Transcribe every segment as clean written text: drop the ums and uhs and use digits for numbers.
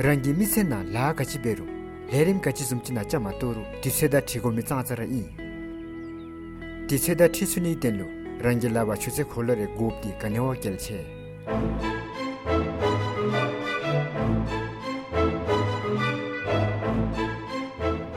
rangi misena la kachi beru lerim kachi zumchina chama toru tiseda tigomi tsanzara I tiseda tisuni tenlo rangi laba chuse kholore gopti kanewa kelche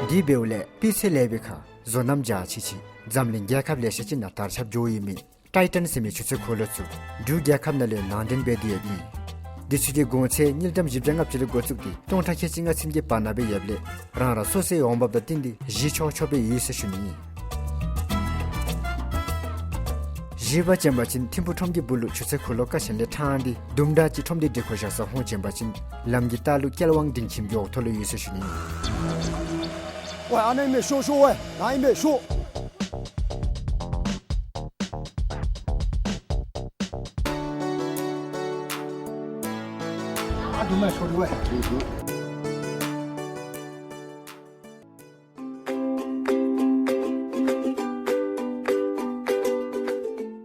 di beule pise lebeka zonam ja chichi zamling gyakab le shichi na tarchap joyi mi titan semi chuse kholotsu du gyakab na le nandin bediye bi Disuge gonche nildam jibjangap chile gochukdi tongta kechinga simge panabe yable rara sose ombabda tindi jicho chobe yise shuni jiba chembachin timpu thomgi bulu chuse kholoka shenle thandi dumda chi thomdi dekosha sa ho chembachin lamgi talu kelwang dingchim yo tholo yise shuni喂，阿妹妹说说喂，拿一妹说。阿杜麦说的喂。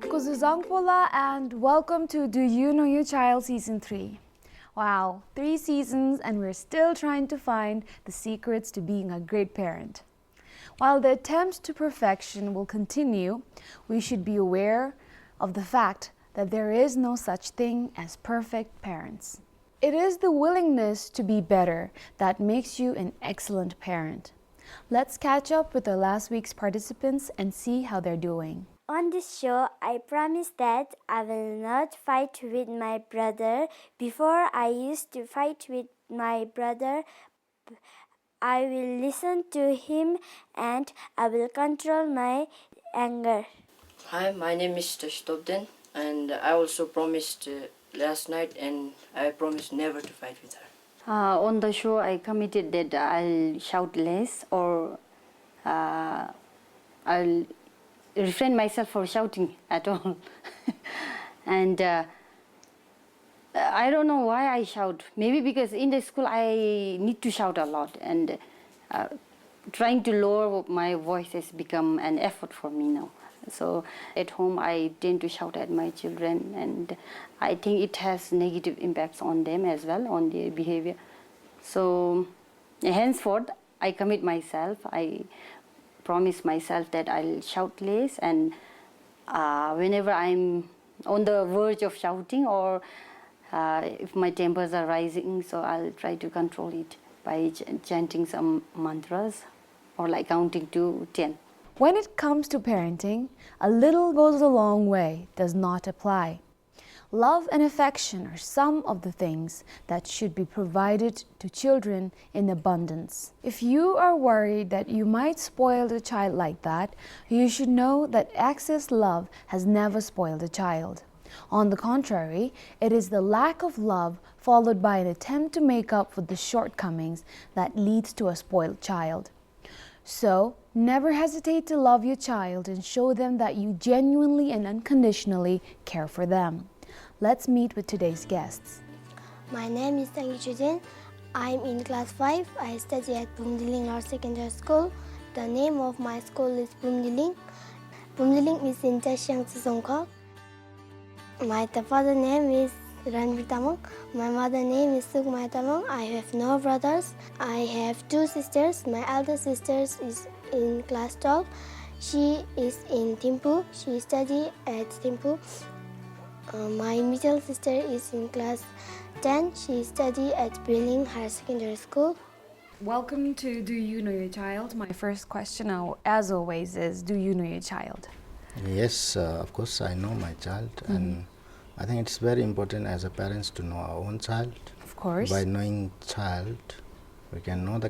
Kuzuzangpola and welcome to Do You Know Your Child Season 3. Wow, 3 seasons and we're still trying to find the secrets to being a great parent. While the attempts to perfection will continue, we should be aware of the fact that there is no such thing as perfect parents. It is the willingness to be better that makes you an excellent parent. Let's catch up with our last week's participants and see how they're doing. On this show, I promise that I will not fight with my brother. Before I used to fight with my brother, I will listen to him and I will control my anger. Hi, my name is Tobden and I also promised last night and I promised never to fight with her. On the show, I committed that I'll shout less or I'll refrain myself from shouting at all. And I don't know why I shout. Maybe because in the school I need to shout a lot and trying to lower my voice has become an effort for me now. So at home I tend to shout at my children and I think it has negative impacts on them as well, on their behavior. So henceforth I commit myself. I promise myself that I'll shout less and whenever I'm on the verge of shouting or if my tempers are rising, so I'll try to control it by chanting some mantras or like counting to 10. When it comes to parenting, a little goes a long way does not apply. Love and affection are some of the things that should be provided to children in abundance. If you are worried that you might spoil the child like that, you should know that excess love has never spoiled a child. On the contrary, it is the lack of love followed by an attempt to make up for the shortcomings that leads to a spoiled child. So, never hesitate to love your child and show them that you genuinely and unconditionally care for them. Let's meet with today's guests. My name is Tangi Chujin. I'm in class 5. I study at Bumdiling Lower Secondary School. The name of my school is Bumdiling. Bumdiling is in Tashiang Songkok. My father's name is Ranvir Tamang. My mother's name is Sukmai Tamang. I have no brothers. I have 2 sisters. My elder sister is in class 12. She is in Thimphu. She studies at Thimphu. My middle sister is in class 10. She studies at Brilling Higher Secondary School. Welcome to Do You Know Your Child? My first question, as always, is do you know your child? Yes, of course I know my child and I think it's very important as a parents to know our own child. Of course. By knowing child, we can know the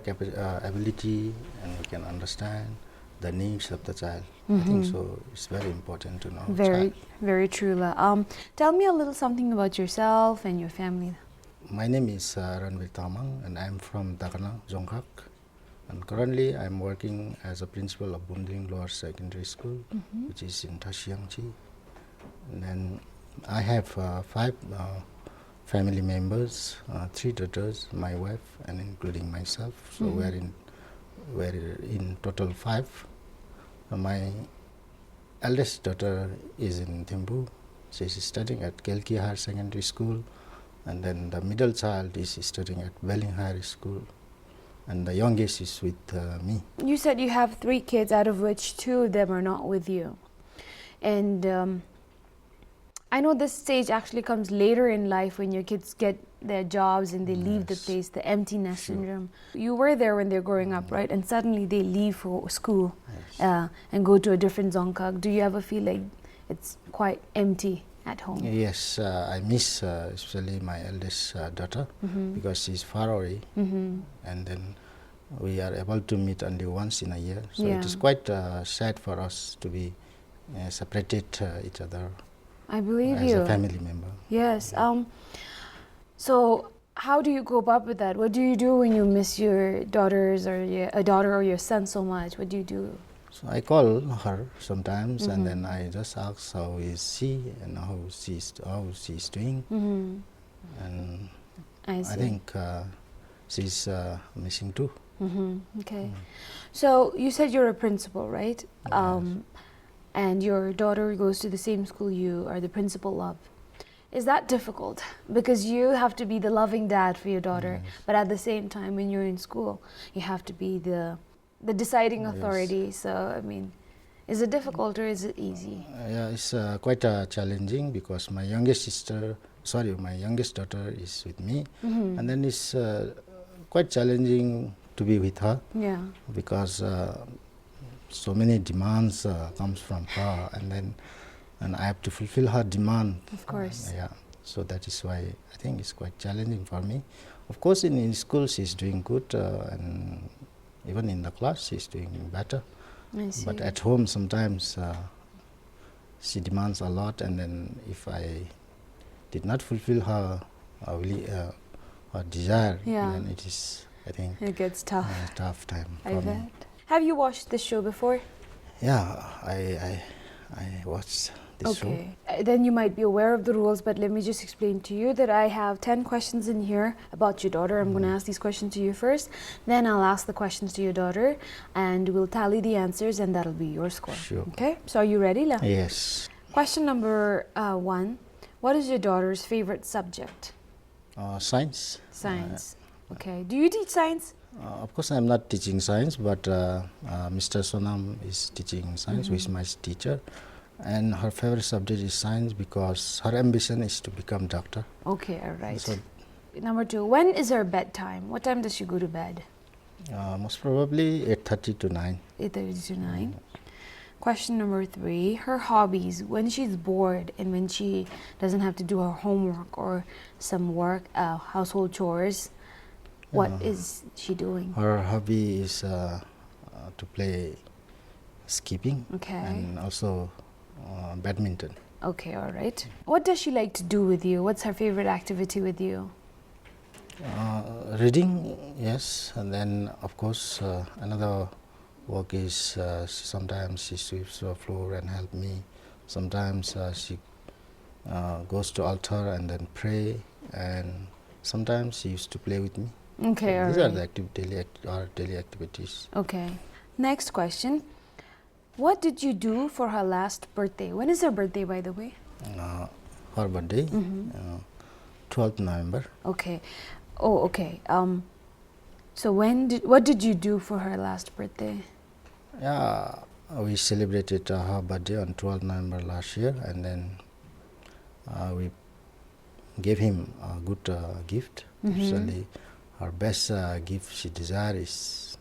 ability and we can understand the needs of the child. I think so. It's very important to know child. Very true. Tell me a little something about yourself and your family. My name is Ranvir Tamang and I'm from Dakana, Jongkak. And currently I'm working as a principal of Bumdiling Lower Secondary School, which is in Tashiangchi. And then I have 5 family members, 3 daughters, my wife, and including myself. So we're in total 5. My eldest daughter is in Thimphu. She's studying at Kelki Higher Secondary School. and then the middle child is studying at Welling High School, and the youngest is with me. You said you have 3 kids, out of which 2 of them are not with you. And I know this stage actually comes later in life when your kids get their jobs and they leave the Yes. place, the empty nest syndrome. You were there when they're growing up, right? And suddenly they leave for school and go to a different Dzongkhag. Do you ever feel like it's quite empty at home? Yes, I miss especially my eldest daughter because she's far away, and then we are able to meet only once in a year. So Yeah. it is quite sad for us to be separated each other I believe as you. a family member. Yes. So how do you cope up with that? What do you do when you miss your daughters or a daughter or your son so much? What do you do? So I call her sometimes, and then I just ask how is she and how she's doing, and I see. I think she's missing too. Okay. So you said you're a principal, right? And your daughter goes to the same school you are the principal of. Is that difficult? Because you have to be the loving dad for your daughter, but at the same time, when you're in school, you have to be the deciding authority. So, I mean, is it difficult or is it easy? Yeah, it's quite challenging because my youngest daughter is with me, and then it's quite challenging to be with her Yeah. because so many demands comes from her, and I have to fulfill her demand. Of course. Yeah, so that is why I think it's quite challenging for me. Of course, in school she's doing good, and even in the class she's doing better. I see. But at home sometimes she demands a lot, and then if I did not fulfill her desire, Yeah. then it is, I think, It gets tough. a tough time I for me. bet. Have you watched this show before? Yeah, I watched this show. Okay. Then you might be aware of the rules, but let me just explain to you that I have 10 questions in here about your daughter. I'm going to ask these questions to you first, then I'll ask the questions to your daughter, and we'll tally the answers, and that'll be your score. Sure. Okay? So are you ready, La? Yes. Question number 1. What is your daughter's favorite subject? Science. Science. Okay. Do you teach science? Of course, I'm not teaching science, but Mr. Sonam is teaching science, who is my teacher. And her favorite subject is science because her ambition is to become doctor. Okay, all right. So, Number 2. When is her bedtime? What time does she go to bed? most probably 8:30 to 9. 8:30 to 9. Question number 3. Her hobbies, when she's bored and when she doesn't have to do her homework or some work, household chores, what is she doing? Her hobby is to play skipping Okay. and also badminton. Okay, all right. What does she like to do with you? What's her favorite activity with you? Reading, yes, and then of course another work is sometimes she sweeps the floor and help me. Sometimes she goes to altar and then pray, and sometimes she used to play with me. Okay, all These right. are the daily activities. Okay. Next question. What did you do for her last birthday? When is her birthday, by the way? Her birthday, 12th November. Okay. Oh, okay. So what did you do for her last birthday? Yeah, we celebrated her birthday on 12th November last year, and then we gave him a good gift. Actually, her best gift she desired is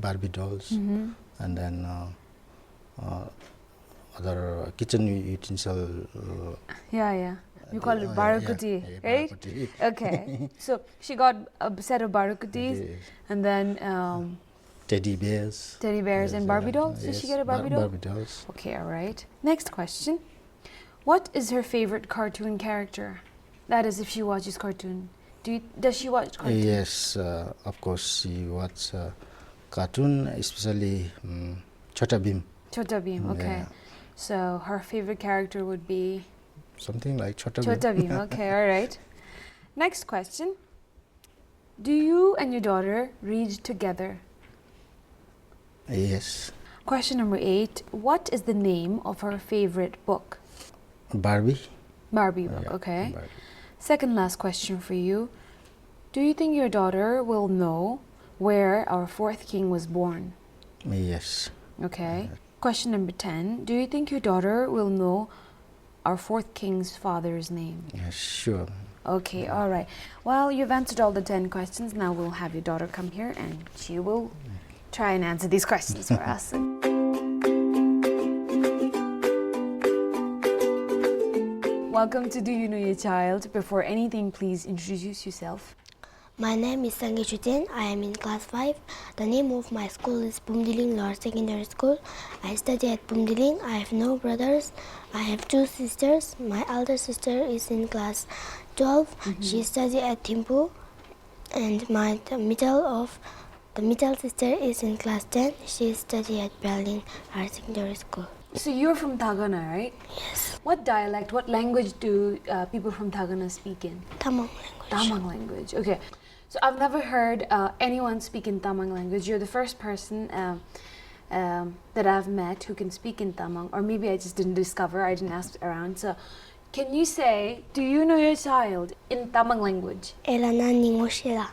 Barbie dolls, and then other kitchen utensil. Yeah. You call it barakuti, yeah, right? barakuti. Okay. So she got a set of barakutis Yes. and then Teddy bears. teddy bears and Barbie dolls. Did she get a Barbie doll? Barbie dolls. Okay, all right. Next question. What is her favorite cartoon character? That is, if she watches cartoon. Does she watch cartoon? Yes, of course she watch cartoon, especially Chota Bheem. Chota Bheem, okay. Yeah. So her favorite character would be Something like Chota Bheem. Chota Bheem. Okay, all right. Next question. Do you and your daughter read together? Yes. Question number 8. What is the name of her favorite book? Barbie. Barbie book, Yeah, okay. Barbie. Second last question for you. Do you think your daughter will know where our fourth king was born? Yes. Okay. Question number 10. Do you think your daughter will know our fourth king's father's name? Yes, sure. Okay, all right. Well, you've answered all the 10 questions. Now we'll have your daughter come here and she will try and answer these questions for us. Welcome to Do You Know Your Child? Before anything, please introduce yourself. My name is Sangi Chuten. I am in class 5. The name of my school is Bumdiling Lower Secondary School. I study at Bumdiling. I have no brothers. I have 2 sisters. My elder sister is in class 12. She studies at Thimphu. And the middle sister is in class 10. She studies at Berlin Higher Secondary School. So you're from Thagana, right? Yes, What dialect, what language do people from Thagana speak in? Tamang language. Tamang language. Okay. So I've never heard anyone speak in Tamang language. You're the first person that I've met who can speak in Tamang, or maybe I just didn't discover, I didn't ask around. So can you say, do you know your child in Tamang language? Ela naning moshila.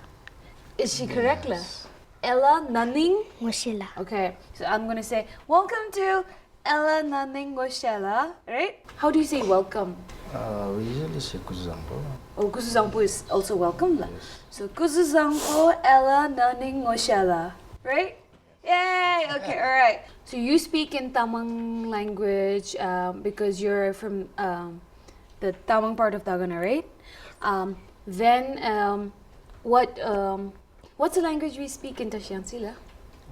Is she correct? Ella Naning? Moshila. Okay, so I'm going to say, welcome to Ella Naning Goshela, right? How do you say welcome? We usually say kuzampo. Oh, Kuzuzangpo is also welcome. So Kuzuzangpo Ella Naning Goshela, right? Yay! Okay, all right. So you speak in Tamang language because you're from the Tamang part of Tagana, right? Then what's the language we speak in Tashiang Sila?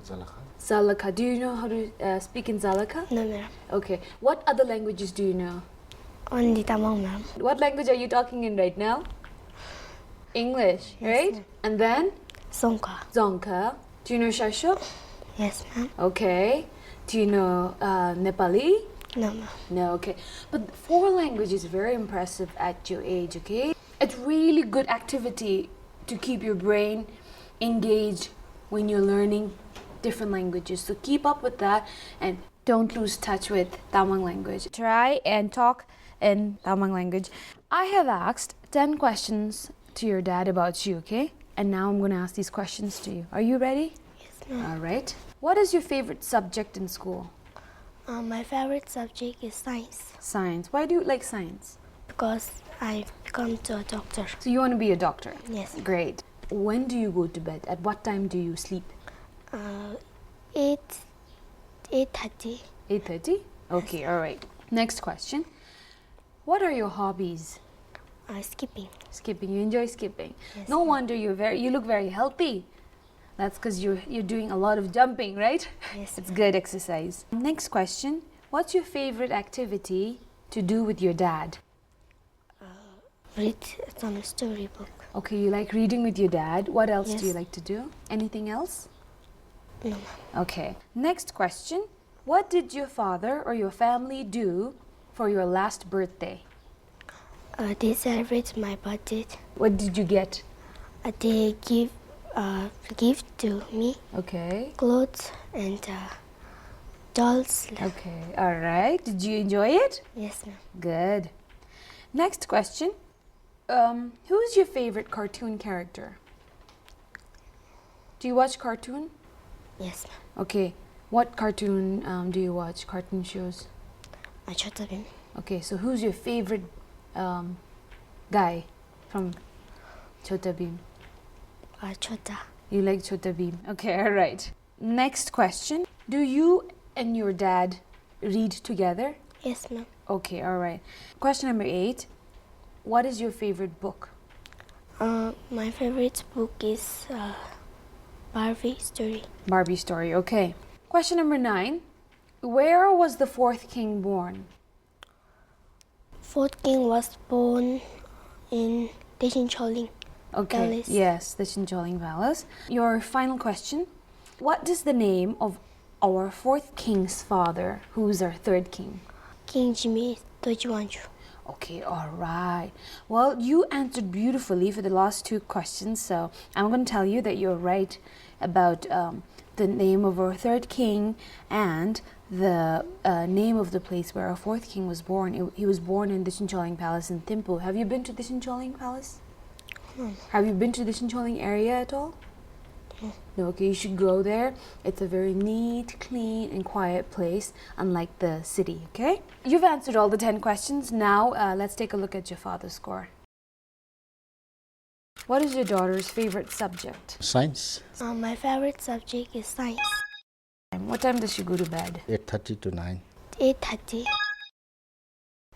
Zalaka. Zalaka. Do you know how to speak in Zalaka? No, ma'am. Okay. What other languages do you know? Only Tamang, ma'am. What language are you talking in right now? English, right? ma'am. And then Songka. Dzongkha. Do you know Shashok? Yes, ma'am. Okay. Do you know Nepali? No, ma'am. No, okay. But 4 languages is very impressive at your age, okay? It's really good activity to keep your brain engaged when you're learning different languages. So keep up with that and don't lose touch with Tamang language. Try and talk in Tamang language. I have asked 10 questions to your dad about you, okay? And now I'm going to ask these questions to you. Are you ready? Yes, ma'am. All right. What is your favorite subject in school? My favorite subject is science Science. Why do you like science? because I become a doctor. So you want to be a doctor? Yes. Great. When do you go to bed? At what time do you sleep? 8:30. 8:30? Okay, all right. Next question. What are your hobbies? Skipping. Skipping. You enjoy skipping. Yes, No wonder you look very healthy. That's because you're doing a lot of jumping, right? Yes, It's good exercise. Next question. What's your favorite activity to do with your dad? Read some storybook. Okay, you like reading with your dad. What else do you Yes. like to do? Anything else? No, ma'am. Okay. Next question. What did your father or your family do for your last birthday? They celebrate my birthday. What did you get? They give gift to me, Okay. clothes and dolls. Okay. All right. Did you enjoy it? Yes, ma'am. Good. Next question. Who's your favorite cartoon character? Do you watch cartoon? Yes, ma'am. Okay. What cartoon do you watch? Cartoon shows? Chota Bim. Okay. So who's your favorite guy from Chota Bheem? Chota. You like Chota Bheem. Okay. All right. Next question. Do you and your dad read together? Yes, ma'am. Okay. All right. Question number 8. What is your favorite book? My favorite book is Barbie story. Barbie story. Okay. Question number 9. Where was the 4th king born? Fourth king was born in Dechincholing. Okay. Palace. Yes, the Chincholing Palace. Your final question. What is the name of our 4th king's father, who's our 3rd king? King Jimmy Tojiwanju. Okay, all right. Well, you answered beautifully for the last 2 questions, so I'm going to tell you that you're right about the name of our third king and the name of the place where our fourth king was born. He was born in Dishincholing Palace in Thimphu. Have you been to Dishincholing Palace? Have you been to Dishincholing area at all? No, okay, you should go there. It's a very neat, clean, and quiet place, unlike the city, okay? You've answered all the 10 questions. Now, let's take a look at your father's score. What is your daughter's favorite subject? Science, My favorite subject is science. What time does she go to bed? 8:30 to 9. 8:30.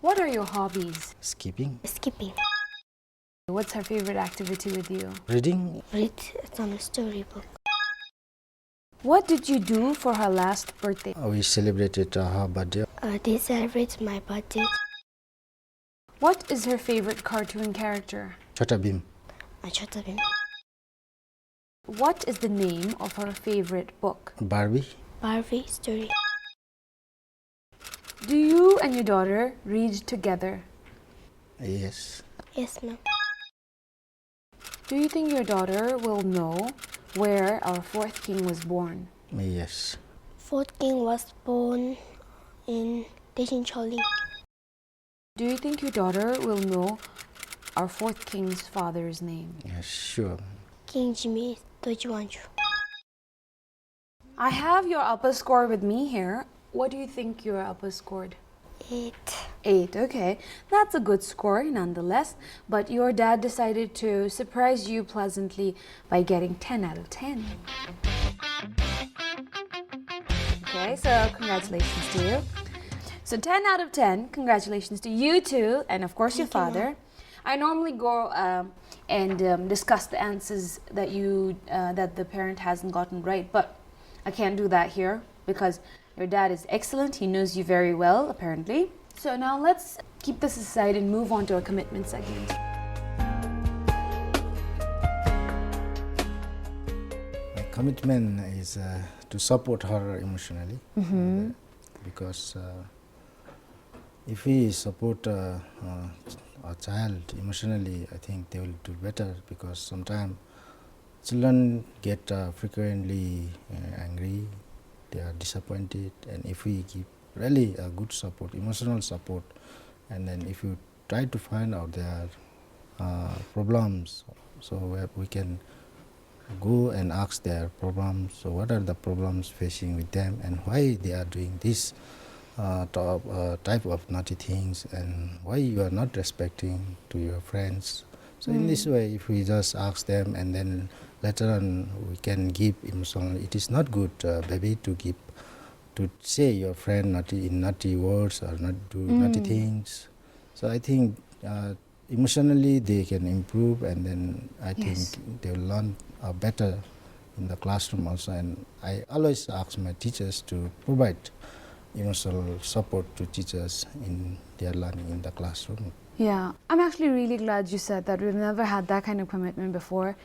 What are your hobbies? Skipping, Skipping. What's her favorite activity with you? reading, Read some storybook. What did you do for her last birthday? we celebrated her birthday. They celebrate my birthday. What is her favorite cartoon character? Chota Bhim, Chota Bhim. What is the name of her favorite book? Barbie, Barbie story. Do you and your daughter read together? yes, Yes, ma'am. Do you think your daughter will know where our fourth king was born? yes, Fourth king was born in Dishincholing. Do you think your daughter will know our fourth king's father's name? yes, sure. King Jimmy Tojuanju. I have your upper score with me here. What do you think your upper scored? 8. 8, okay. That's a good score nonetheless, but your dad decided to surprise you pleasantly by getting 10 out of 10. Okay, so congratulations to you. So 10 out of 10, congratulations to you too, and of course your Thank you, father. I normally go and discuss the answers that that the parent hasn't gotten right, but I can't do that here because your dad is excellent. He knows you very well, apparently. So now let's keep this aside and move on to our commitment segment. My commitment is to support her emotionally, because if we support a child emotionally, I think they will do better, because sometimes children get frequently angry, they are disappointed, and if we give really a good support, emotional support, and then if you try to find out their problems, so we can go and ask their problems, so what are the problems facing with them and why they are doing this type of naughty things, and why you are not respecting to your friends. So in this way, if we just ask them and then later on we can give emotional, it is not good, baby, to say your friend naughty words or not do naughty things. So I think emotionally they can improve, and then I think they will learn better in the classroom also. And I always ask my teachers to provide emotional support to teachers in their learning in the classroom. Yeah, I'm actually really glad you said that. We've never had that kind of commitment before,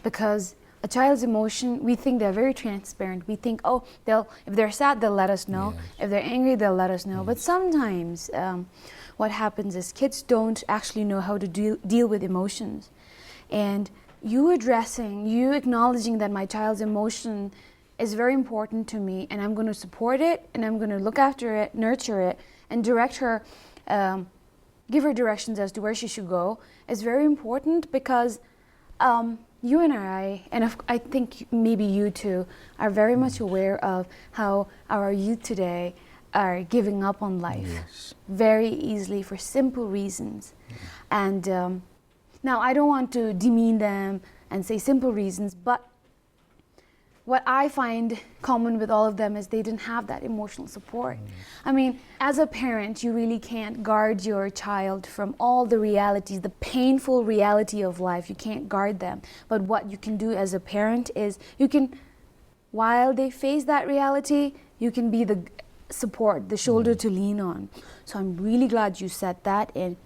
because a child's emotion, we think they're very transparent. We think, oh, if they're sad, they'll let us know. Yes. If they're angry, they'll let us know. But sometimes what happens is kids don't actually know how to deal with emotions. And you acknowledging that my child's emotion is very important to me, and I'm going to support it, and I'm going to look after it, nurture it, and direct her, give her directions as to where she should go, is very important, because you and I think maybe you too, are very much aware of how our youth today are giving up on life very easily for simple reasons. And now I don't want to demean them and say simple reasons, but what I find common with all of them is they didn't have that emotional support. I mean, as a parent, you really can't guard your child from all the realities, the painful reality of life. You can't guard them. But what you can do as a parent is you can, while they face that reality, you can be the support, the shoulder to lean on. So I'm really glad you said that, and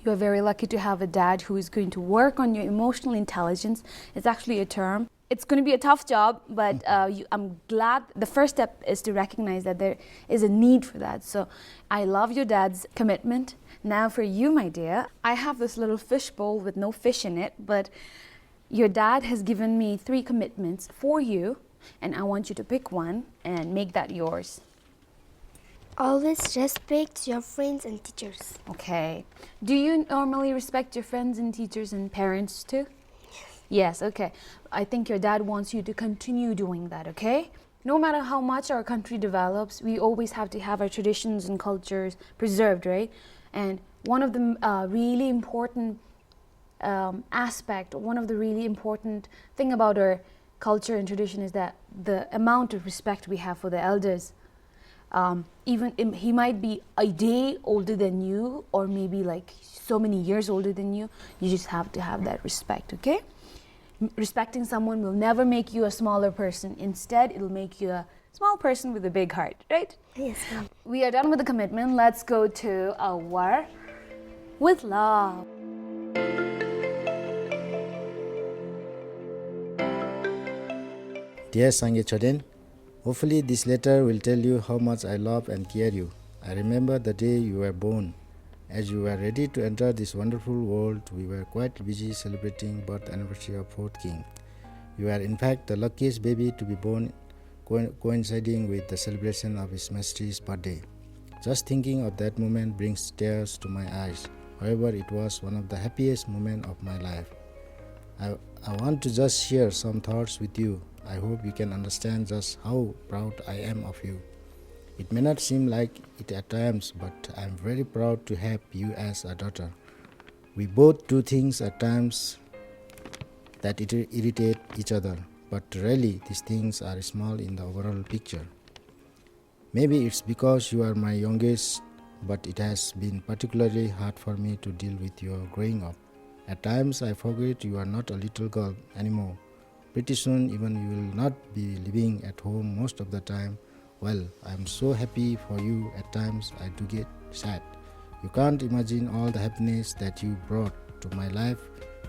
you're very lucky to have a dad who is going to work on your emotional intelligence. It's actually a term. It's going to be a tough job, but I'm glad the first step is to recognize that there is a need for that. So I love your dad's commitment. Now for you, my dear, I have this little fish bowl with no fish in it, but your dad has given me 3 commitments for you, and I want you to pick one and make that yours. Always respect your friends and teachers. Okay. Do you normally respect your friends and teachers and parents too? Yes, okay. I think your dad wants you to continue doing that, okay? No matter how much our country develops, we always have to have our traditions and cultures preserved, right? And one of the really important one of the really important thing about our culture and tradition is that the amount of respect we have for the elders. He might be a day older than you, or maybe like so many years older than you. You just have to have that respect, okay? Respecting someone will never make you a smaller person. Instead, it'll make you a small person with a big heart, right? Yes, ma'am. We are done with the commitment. Let's go to our with love. Dear Sangye Choden, hopefully this letter will tell you how much I love and care you. I remember the day you were born. As you were ready to enter this wonderful world, we were quite busy celebrating birth anniversary of fourth king. You are in fact the luckiest baby to be born coinciding with the celebration of His Majesty's birthday. Just thinking of that moment brings tears to my eyes. However, it was one of the happiest moments of my life. I want to just share some thoughts with you. I hope you can understand just how proud I am of you. It may not seem like it at times, but I am very proud to have you as a daughter. We both do things at times that irritate each other, but really these things are small in the overall picture. Maybe it's because you are my youngest, but it has been particularly hard for me to deal with your growing up. At times I forget you are not a little girl anymore. Pretty soon even you will not be living at home most of the time. Well, I am so happy for you. At times I do get sad. You can't imagine all the happiness that you brought to my life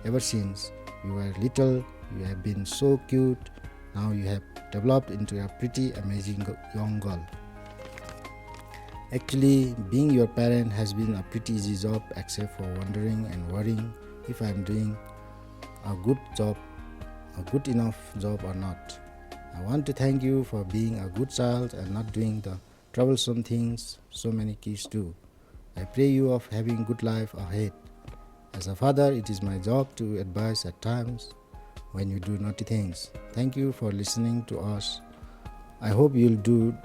ever since you were little. You have been so cute. Now you have developed into a pretty amazing young girl. Actually, being your parent has been a pretty easy job, except for wondering and worrying if I am doing a good enough job or not. I want to thank you for being a good child and not doing the troublesome things so many kids do. I pray you of having good life ahead. As a father, it is my job to advise at times when you do naughty things. Thank you for listening to us. I hope you'll do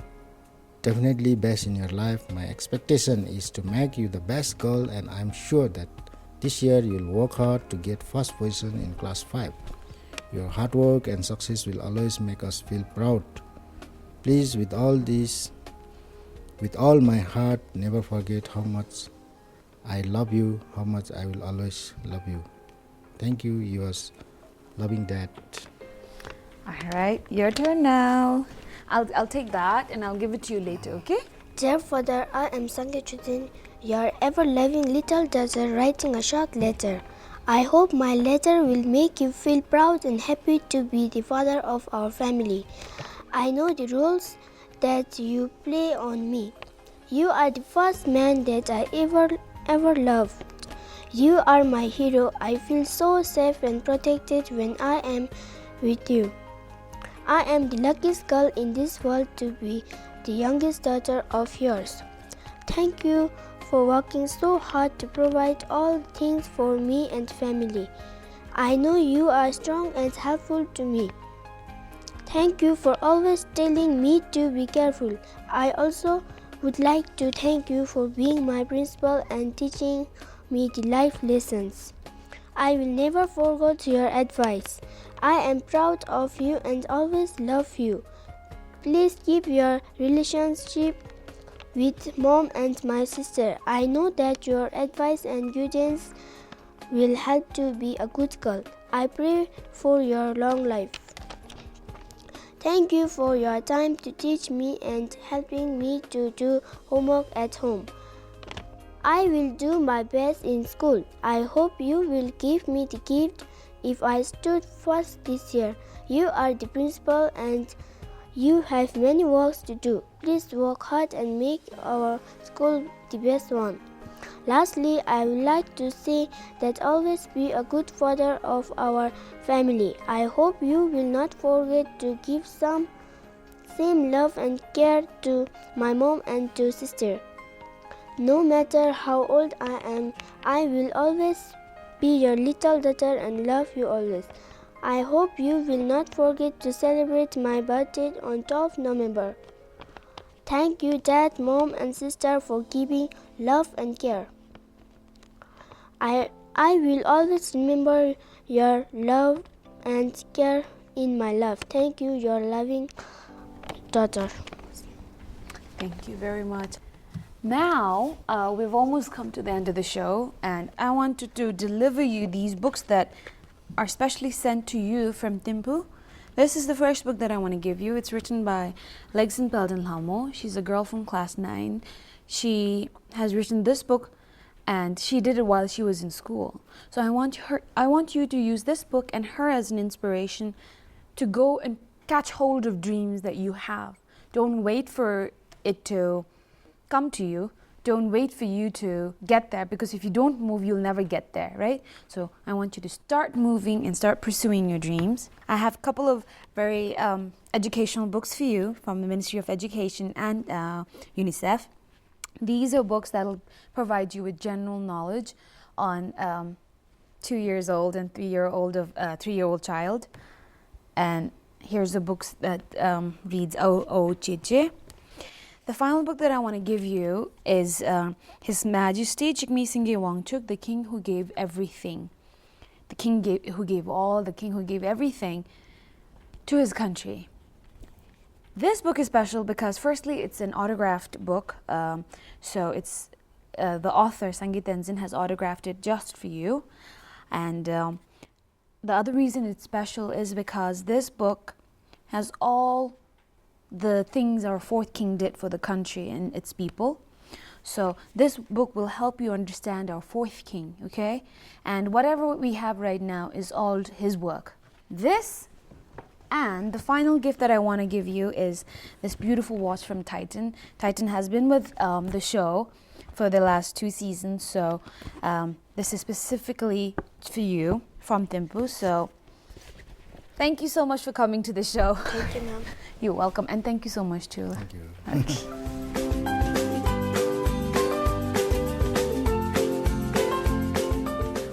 definitely best in your life. My expectation is to make you the best girl, and I'm sure that this year you'll work hard to get first position in class 5. Your hard work and success will always make us feel proud. Please, with all my heart, never forget how much I love you, how much I will always love you. Thank you, yours loving dad. All right, your turn now. I'll take that and I'll give it to you later, okay? Dear Father, I am Sangye Chudin, your ever-loving little daughter writing a short letter. I hope my letter will make you feel proud and happy to be the father of our family. I know the roles that you play on me. You are the first man that I ever loved. You are my hero. I feel so safe and protected when I am with you. I am the luckiest girl in this world to be the youngest daughter of yours. Thank you for working so hard to provide all things for me and family. I know you are strong and helpful to me. Thank you for always telling me to be careful. I also would like to thank you for being my principal and teaching me the life lessons. I will never forget your advice. I am proud of you and always love you. Please keep your relationship with Mom and my sister. I know that your advice and guidance will help to be a good girl. I pray for your long life. Thank you for your time to teach me and helping me to do homework at home. I will do my best in school. I hope you will give me the gift if I stood first this year. You are the principal and you have many works to do. Please work hard and make our school the best one. Lastly, I would like to say that always be a good father of our family. I hope you will not forget to give some same love and care to my mom and to sister. No matter how old I am, I will always be your little daughter and love you always. I hope you will not forget to celebrate my birthday on 12th November. Thank you, Dad, Mom, and Sister, for giving love and care. I will always remember your love and care in my life. Thank you, your loving daughter. Thank you very much. Now, we've almost come to the end of the show, and I wanted to deliver you these books that are specially sent to you from Timpu. This is the first book that I want to give you. It's written by Legson Pelden-Lamo. She's a girl from class 9. She has written this book, and she did it while she was in school. So I want you to use this book and her as an inspiration to go and catch hold of dreams that you have. Don't wait for it to come to you. Don't wait for you to get there, because if you don't move, you'll never get there, right? So I want you to start moving and start pursuing your dreams. I have a couple of very educational books for you from the Ministry of Education and UNICEF. These are books that will provide you with general knowledge on 2 years old and 3-year-old child. And here's a book that reads O Cheche. The final book that I want to give you is His Majesty Chikmi Singye Wangchuk, the king who gave everything. The king who gave everything to his country. This book is special because firstly, it's an autographed book. So it's the author, Sangeet Tenzin, has autographed it just for you. And the other reason it's special is because this book has all the things our fourth king did for the country and its people. So this book will help you understand our fourth king, okay? And whatever we have right now is all his work. This and the final gift that I want to give you is this beautiful watch from Titan. Titan has been with the show for the last 2 seasons, so this is specifically for you from Timpu. So thank you so much for coming to the show. Thank you, Mom. You're welcome, and thank you so much, Chula. Thank you.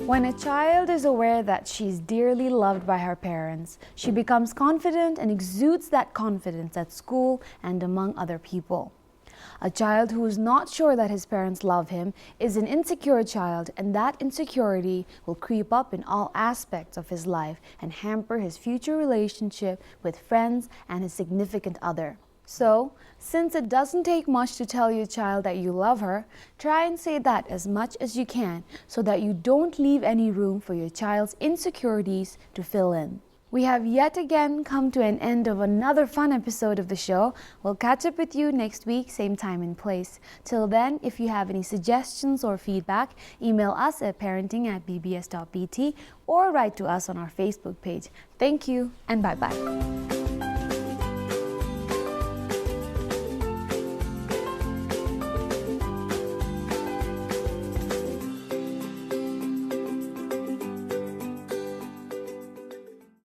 When a child is aware that she's dearly loved by her parents, she becomes confident and exudes that confidence at school and among other people. A child who is not sure that his parents love him is an insecure child, and that insecurity will creep up in all aspects of his life and hamper his future relationship with friends and his significant other. So, since it doesn't take much to tell your child that you love her, try and say that as much as you can so that you don't leave any room for your child's insecurities to fill in. We have yet again come to an end of another fun episode of the show. We'll catch up with you next week, same time and place. Till then, if you have any suggestions or feedback, email us at parenting@bbs.bt or write to us on our Facebook page. Thank you and bye-bye.